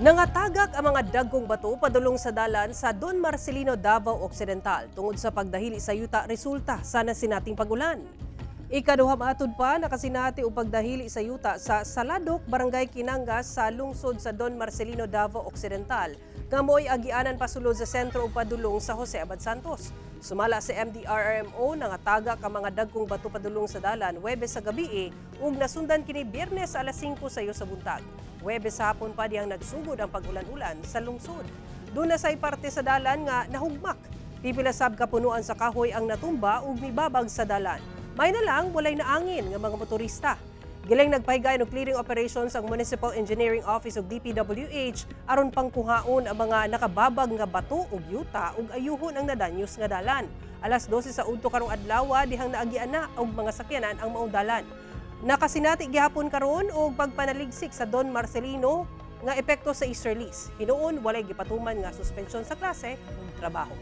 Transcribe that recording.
Nangatagak ang mga dagkong bato padulong sa dalan sa Don Marcelino, Davao Occidental tungod sa pagdahili sa yuta resulta sa nasinating pagulan. Ikaduha maatod pa nakasinati o pagdahili sa yuta sa Saladok, Barangay Kinangas sa lungsod sa Don Marcelino, Davao Occidental nga mo'y agianan pasulod sa sentro o padulong sa Jose Abad Santos. Sumala sa MDRRMO nangatagak ang mga dagkong bato padulong sa dalan Huwebes sa gabi ug nasundan kini Biyernes alas 5 sayo sa buntag. Huwebes hapon pa diyang nagsugod ang pag-ulan-ulan sa lungsod. Doon na say parte sa dalan nga nahugmak. Pipila sab kapunuan sa kahoy ang natumba ug mibabag sa dalan. May na lang walay naangin nga mga motorista. Giling nagpahigay og clearing operations ang Municipal Engineering Office ug DPWH aron pangkuhaon ang mga nakababag nga bato ug yuta ug ayuhon ang nadanyos nga dalan. Alas 12 sa udto karong adlaw dihang naagian na og mga sakyanan ang maong dalan. Nakasinati gihapon karon og pagpanaligsik sa Don Marcelino nga epekto sa easterlies. Hinuon walay gipatuman nga suspensyon sa klase ug trabaho.